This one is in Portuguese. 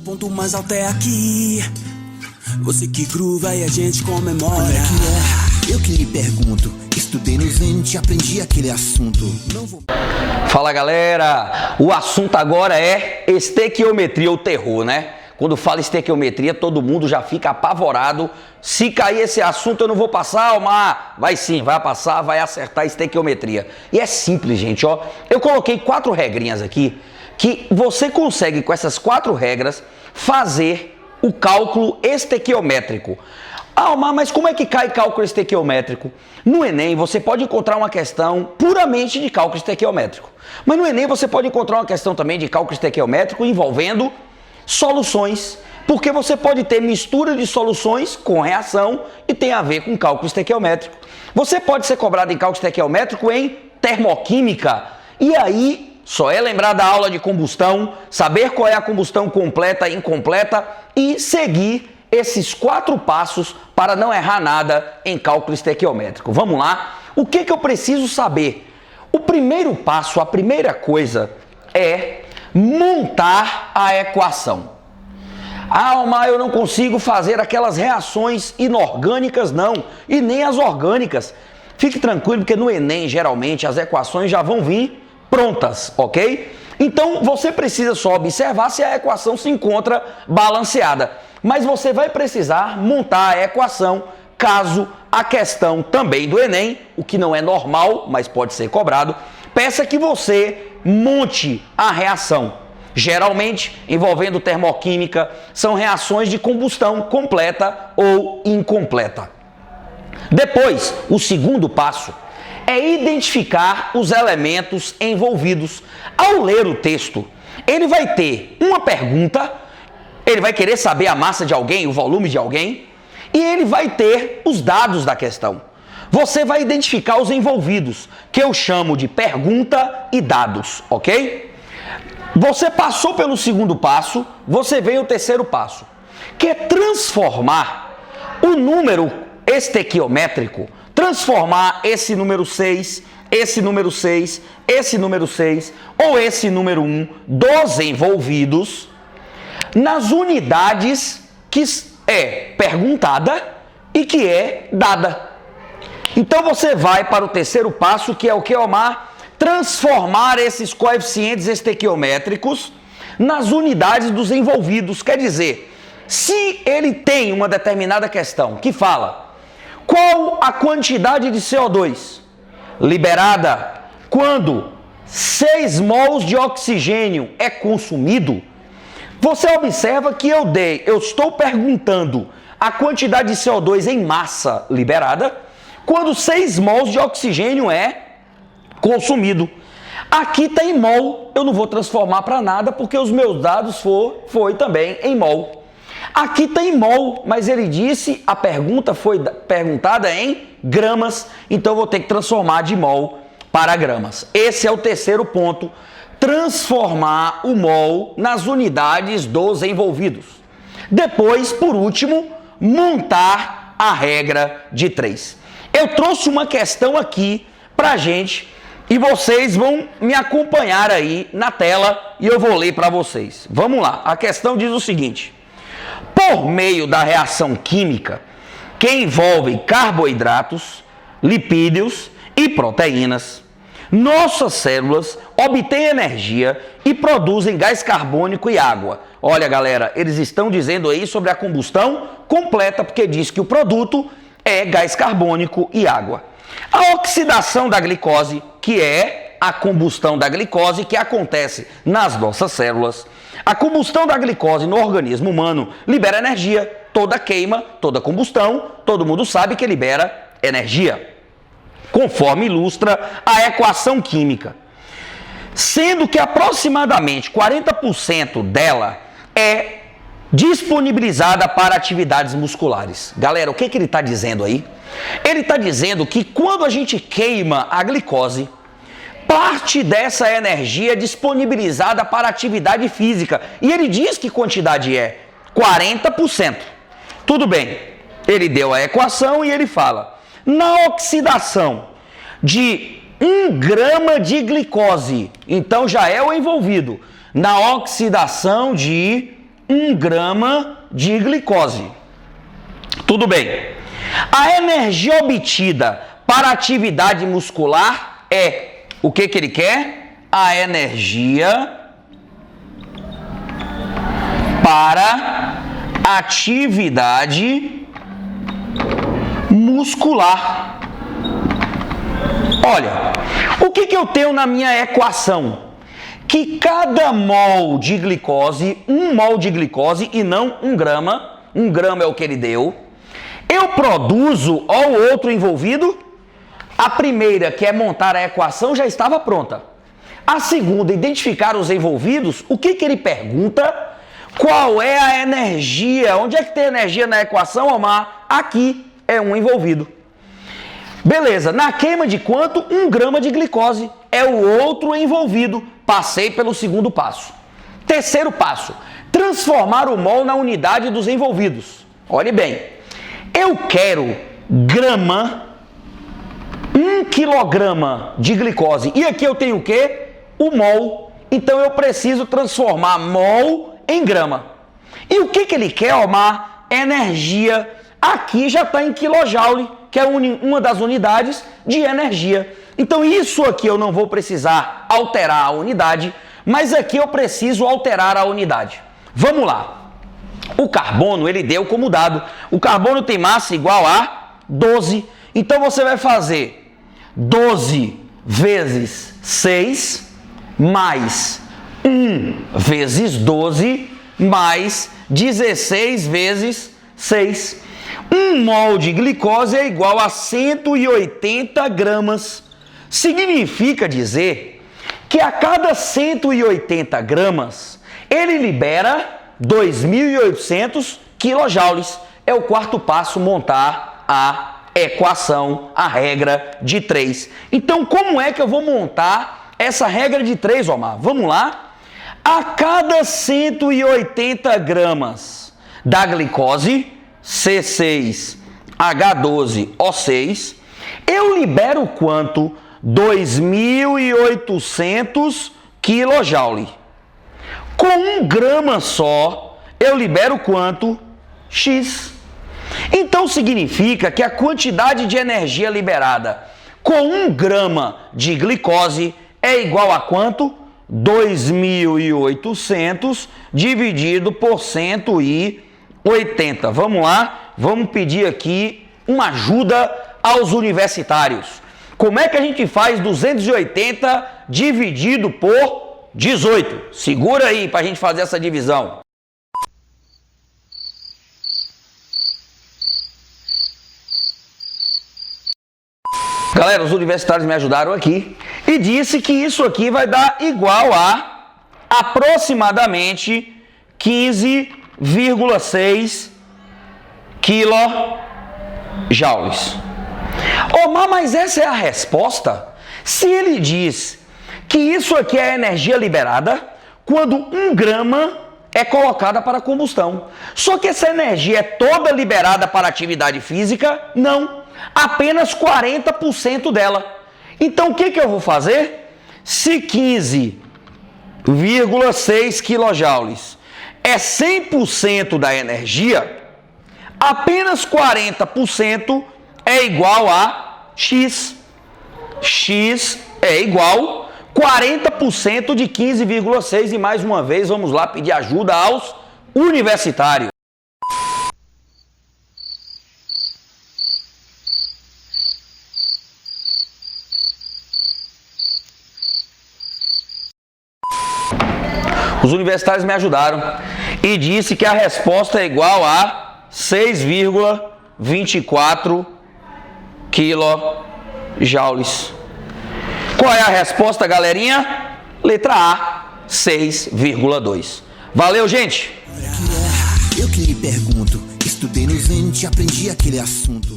ponto mais alto é aqui. Você que gruva e a gente comemora. Como é que é? Eu que lhe pergunto. Estudei no Zenit, aprendi aquele assunto. Não vou... Fala galera, o assunto agora é estequiometria ou terror, né? Quando fala estequiometria, todo mundo já fica apavorado. Se cair esse assunto, eu não vou passar, Omar. Vai sim, vai passar, vai acertar a estequiometria. E é simples, gente, ó. Eu coloquei 4 regrinhas aqui, que você consegue, com essas 4 regras, fazer o cálculo estequiométrico. Ah, Omar, mas como é que cai cálculo estequiométrico? No Enem, você pode encontrar uma questão puramente de cálculo estequiométrico. Mas no Enem, você pode encontrar uma questão também de cálculo estequiométrico envolvendo soluções, porque você pode ter mistura de soluções com reação e tem a ver com cálculo estequiométrico. Você pode ser cobrado em cálculo estequiométrico em termoquímica, e aí só é lembrar da aula de combustão, saber qual é a combustão completa e incompleta e seguir esses 4 passos para não errar nada em cálculo estequiométrico. Vamos lá? O que eu preciso saber? O primeiro passo, a primeira coisa é montar a equação. Ah, Omar, eu não consigo fazer aquelas reações inorgânicas, não, e nem as orgânicas. Fique tranquilo, porque no Enem, geralmente, as equações já vão vir prontas, ok? Então, você precisa só observar se a equação se encontra balanceada. Mas você vai precisar montar a equação caso a questão também do Enem, o que não é normal, mas pode ser cobrado, peça que você monte a reação. Geralmente, envolvendo termoquímica, são reações de combustão completa ou incompleta. Depois, o segundo passo é identificar os elementos envolvidos. Ao ler o texto, ele vai ter uma pergunta, ele vai querer saber a massa de alguém, o volume de alguém, e ele vai ter os dados da questão. Você vai identificar os envolvidos, que eu chamo de pergunta e dados, ok? Você passou pelo segundo passo, você vem ao terceiro passo, que é transformar o número estequiométrico, transformar esse número 6, esse número 6, esse número 6 ou esse número 1 dos envolvidos nas unidades que é perguntada e que é dada. Então você vai para o terceiro passo, que é o que, Omar? Transformar esses coeficientes estequiométricos nas unidades dos envolvidos. Quer dizer, se ele tem uma determinada questão que fala qual a quantidade de CO2 liberada quando 6 mols de oxigênio é consumido, você observa que eu estou perguntando a quantidade de CO2 em massa liberada quando 6 mols de oxigênio é consumido. Aqui está em mol, eu não vou transformar para nada porque os meus dados foi também em mol. Aqui está em mol, mas ele disse, a pergunta foi perguntada em gramas, então eu vou ter que transformar de mol para gramas. Esse é o terceiro ponto, transformar o mol nas unidades dos envolvidos. Depois, por último, montar a regra de 3. Eu trouxe uma questão aqui para a gente e vocês vão me acompanhar aí na tela e eu vou ler para vocês. Vamos lá, a questão diz o seguinte: por meio da reação química que envolve carboidratos, lipídios e proteínas, nossas células obtêm energia e produzem gás carbônico e água. Olha, galera, eles estão dizendo aí sobre a combustão completa, porque diz que o produto é gás carbônico e água. A oxidação da glicose, que é a combustão da glicose que acontece nas nossas células. A combustão da glicose no organismo humano libera energia. Toda queima, toda combustão, todo mundo sabe que libera energia, conforme ilustra a equação química. Sendo que aproximadamente 40% dela é disponibilizada para atividades musculares. Galera, o que ele está dizendo aí? Ele está dizendo que quando a gente queima a glicose, parte dessa energia é disponibilizada para atividade física. E ele diz que quantidade é 40%. Tudo bem, ele deu a equação e ele fala, na oxidação de 1 grama de glicose, então já é o envolvido, na oxidação de 1 grama de glicose. Tudo bem. A energia obtida para atividade muscular é o que ele quer? A energia para atividade muscular. Olha, o que eu tenho na minha equação? Que cada mol de glicose, 1 mol de glicose e não 1 grama é o que ele deu, eu produzo, ó, o outro envolvido. A primeira, que é montar a equação, já estava pronta. A segunda, identificar os envolvidos. O que ele pergunta? Qual é a energia? Onde é que tem energia na equação, Omar? Aqui é um envolvido. Beleza, na queima de quanto? 1 grama de glicose. É o outro envolvido. Passei pelo segundo passo. Terceiro passo, transformar o mol na unidade dos envolvidos. Olhe bem, eu quero grama, 1 quilograma de glicose. E aqui eu tenho o quê? O mol. Então eu preciso transformar mol em grama. E o que ele quer, Omar? Energia. Aqui já está em quilojoule, que é uma das unidades de energia. Então isso aqui eu não vou precisar alterar a unidade, mas aqui eu preciso alterar a unidade. Vamos lá. O carbono, ele deu como dado. O carbono tem massa igual a 12. Então você vai fazer 12 vezes 6 mais 1 vezes 12 mais 16 vezes 6. 1 mol de glicose é igual a 180 gramas. Significa dizer que a cada 180 gramas ele libera 2.800 quilojoules. É o quarto passo, montar a equação, a regra de 3. Então, como é que eu vou montar essa regra de 3, Omar? Vamos lá. A cada 180 gramas da glicose, C6H12O6, eu libero quanto? 2.800 quilojoules. Com 1 grama só, eu libero quanto? X. Então significa que a quantidade de energia liberada com 1 grama de glicose é igual a quanto? 2.800 dividido por 180. Vamos lá, vamos pedir aqui uma ajuda aos universitários. Como é que a gente faz 280 dividido por 18? Segura aí para a gente fazer essa divisão. Galera, os universitários me ajudaram aqui e disse que isso aqui vai dar igual a aproximadamente 15,6 quilojoules. Omar, mas essa é a resposta? Se ele diz que isso aqui é a energia liberada quando 1 grama é colocada para combustão. Só que essa energia é toda liberada para atividade física? Não. Apenas 40% dela. Então o que eu vou fazer? Se 15,6 quilojoules é 100% da energia, apenas 40% é igual a X. X é igual 40% de 15,6 e mais uma vez vamos lá pedir ajuda aos universitários. Os universitários me ajudaram e disse que a resposta é igual a 6,24 quilojoules. Qual é a resposta, galerinha? Letra A, 6,2. Valeu, gente! Eu que lhe pergunto, estudei no Zenit, aprendi aquele assunto.